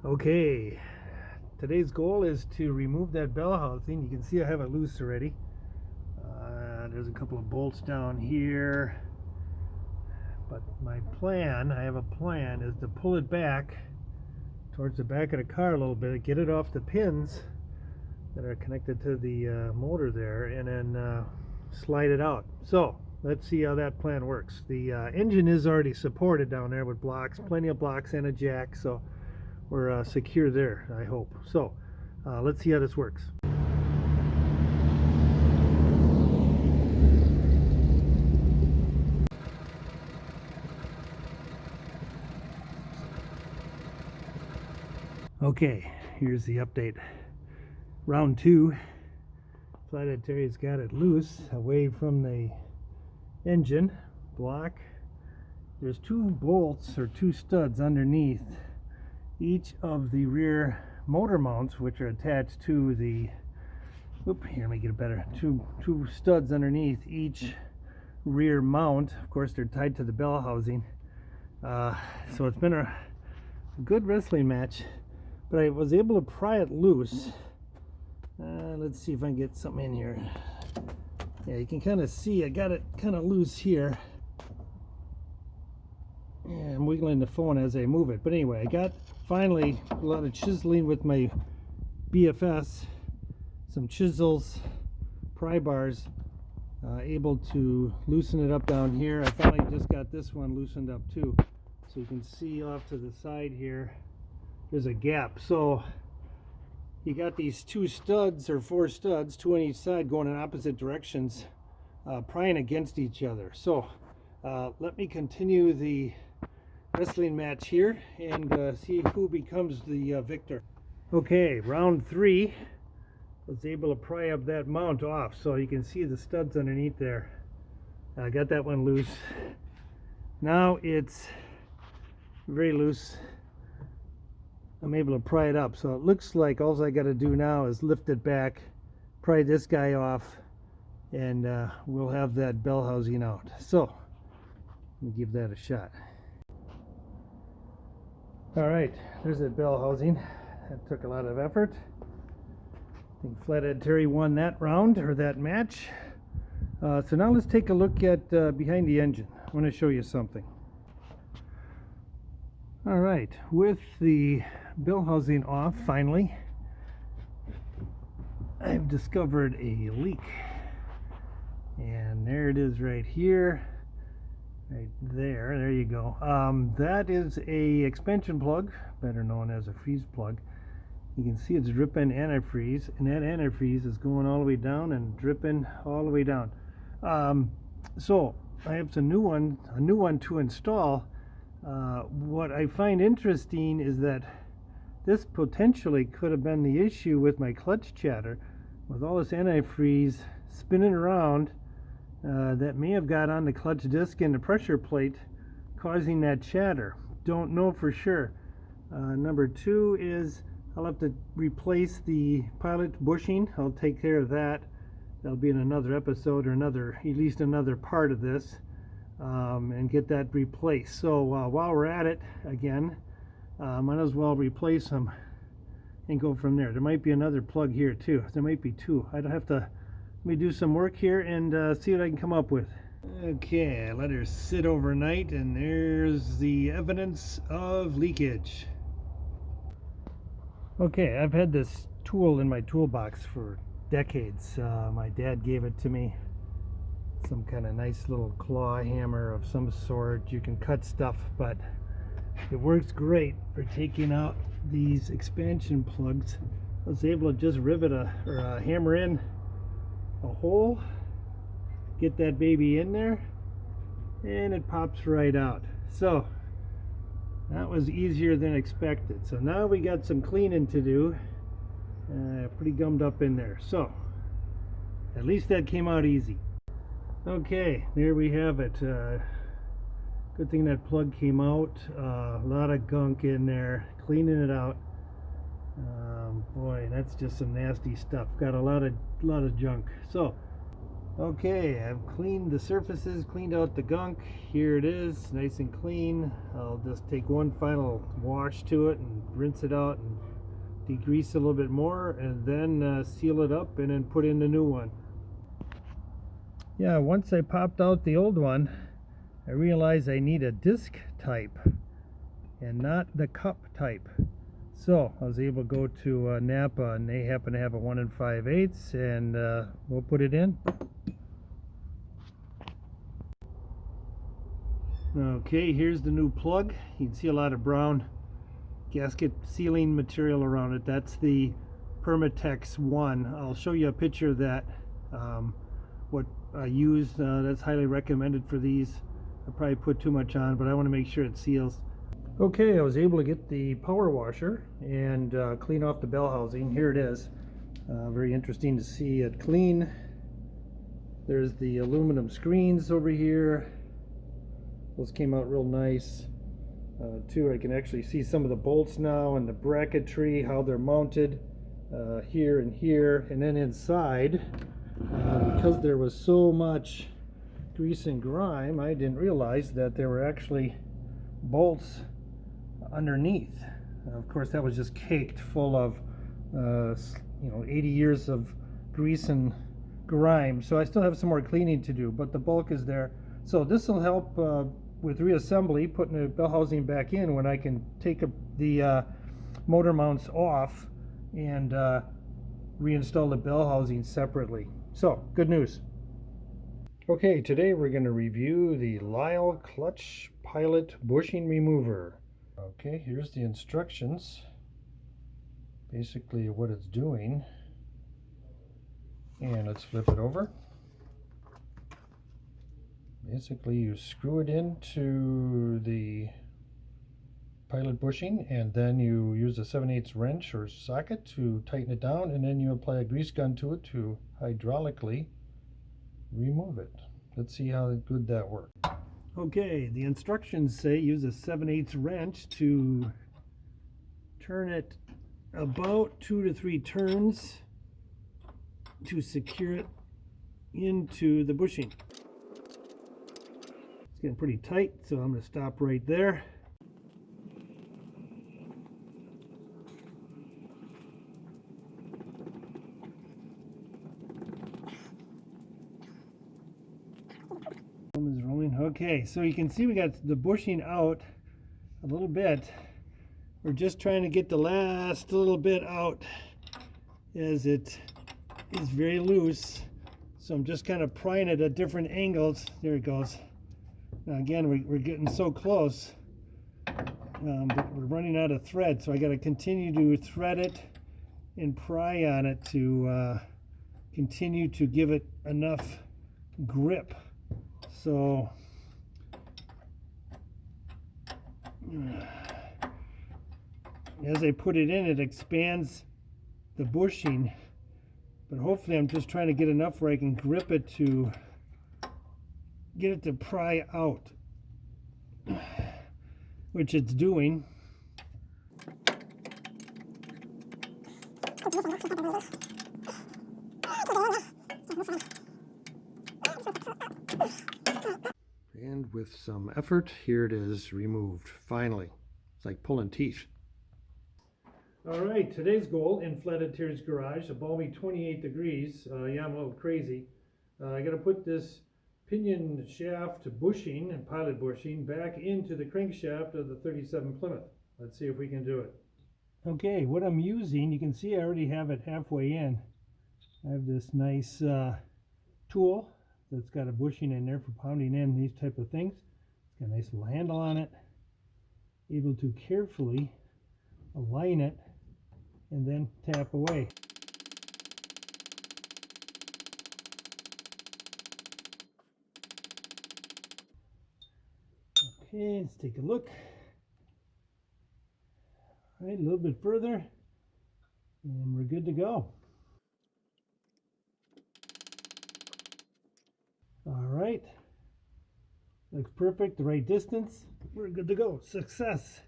Okay, today's goal is to remove that bell housing. You can see I have it loose already. There's a couple of bolts down here, but my plan, I have a plan, is to pull it back towards the back of the car a little bit, get it off the pins that are connected to the motor there, and then slide it out. So let's see how that plan works. The engine is already supported down there with blocks, plenty of blocks and a jack, so we're secure there, I hope. So let's see how this works. Okay, here's the update. Round 2, Flathead Terry's got it loose away from the engine block. There's 2 bolts or 2 studs underneath each of the rear motor mounts, which are attached to the here, let me get it better. Two studs underneath each rear mount. Of course, they're tied to the bell housing. So it's been a good wrestling match, but I was able to pry it loose. Let's see if I can get something in here. Yeah, you can kind of see I got it kind of loose here. Yeah, I'm wiggling the phone as I move it. But anyway, I got finally a lot of chiseling with my BFS, some chisels, pry bars, able to loosen it up down here. I finally just got this one loosened up too. So you can see off to the side here, there's a gap. So you got these 2 studs or 4 studs, 2 on each side, going in opposite directions, prying against each other. So let me continue the wrestling match here and see who becomes the victor. Okay, round 3. Was able to pry up that mount off, so you can see the studs underneath there. I got that one loose. Now it's very loose. I'm able to pry it up, so it looks like all I got to do now is lift it back, pry this guy off, and we'll have that bell housing out. So let me give that a shot. All right, there's that bell housing. That took a lot of effort. I think Flathead Terry won that round, or that match. So now let's take a look at behind the engine. I want to show you something. All right, with the bell housing off, finally, I've discovered a leak. And there it is right here. Right there, there you go. That is a expansion plug, better known as a freeze plug. You can see it's dripping antifreeze, and that antifreeze is going all the way down and dripping all the way down. So I have a new one to install. What I find interesting is that this potentially could have been the issue with my clutch chatter, with all this antifreeze spinning around. That may have got on the clutch disc and the pressure plate, causing that chatter. Don't know for sure. Number 2 is I'll have to replace the pilot bushing. I'll take care of that. That'll be in another episode, or at least another part of this, and get that replaced. So while we're at it again, might as well replace them and go from there. There might be another plug here too. There might be 2. I'd have to let me do some work here and see what I can come up with. Okay, let her sit overnight, and there's the evidence of leakage. Okay, I've had this tool in my toolbox for decades. My dad gave it to me. Some kind of nice little claw hammer of some sort. You can cut stuff, but it works great for taking out these expansion plugs. I was able to just rivet or hammer in a hole, get that baby in there, and it pops right out. So that was easier than expected. So now we got some cleaning to do. Pretty gummed up in there. So at least that came out easy. Okay, there we have it. Good thing that plug came out. A lot of gunk in there. Cleaning it out. Boy, that's just some nasty stuff. Got a lot of junk. So Okay, I've cleaned the surfaces, cleaned out the gunk. Here it is, nice and clean. I'll just take one final wash to it and rinse it out and degrease a little bit more, and then seal it up and then put in the new one. Yeah, once I popped out the old one, I realized I need a disc type and not the cup type. So I was able to go to Napa, and they happen to have a 1 5/8, and we'll put it in. Okay, here's the new plug. You can see a lot of brown gasket sealing material around it. That's the Permatex 1. I'll show you a picture of that. What I used, that's highly recommended for these. I probably put too much on, but I want to make sure it seals. Okay, I was able to get the power washer and clean off the bell housing. Here it is. Very interesting to see it clean. There's the aluminum screens over here. Those came out real nice. Too, I can actually see some of the bolts now and the bracketry, how they're mounted here and here. And then inside, because there was so much grease and grime, I didn't realize that there were actually bolts underneath. Of course, that was just caked full of 80 years of grease and grime. So I still have some more cleaning to do, but the bulk is there. So this will help with reassembly, putting the bell housing back in when I can take the motor mounts off and reinstall the bell housing separately. So, good news. Okay, today we're going to review the Lyle Clutch Pilot Bushing Remover. Okay, here's the instructions. Basically what it's doing. And let's flip it over. Basically, you screw it into the pilot bushing, and then you use a 7/8 wrench or socket to tighten it down, and then you apply a grease gun to it to hydraulically remove it. Let's see how good that works. Okay, the instructions say use a 7/8 wrench to turn it about 2 to 3 turns to secure it into the bushing. It's getting pretty tight, so I'm going to stop right there. Is rolling. Okay, so you can see we got the bushing out a little bit. We're just trying to get the last little bit out, as it is very loose. So I'm just kind of prying it at different angles. There it goes. Now again, we're getting so close, but we're running out of thread, so I got to continue to thread it and pry on it to continue to give it enough grip. So as I put it in, it expands the bushing, but hopefully I'm just trying to get enough where I can grip it to get it to pry out, which it's doing. And with some effort, here it is removed, finally. It's like pulling teeth. All right, today's goal in Flathead Terrier's garage, a balmy 28 degrees. Yeah, I'm a little crazy. I got to put this pinion shaft bushing and pilot bushing back into the crankshaft of the 37 Plymouth. Let's see if we can do it. Okay, what I'm using, you can see I already have it halfway in. I have this nice tool that's got a bushing in there for pounding in these type of things. It's got a nice little handle on it. Able to carefully align it and then tap away. Okay, let's take a look. All right, a little bit further, and we're good to go. All right, looks perfect, the right distance. We're good to go. Success.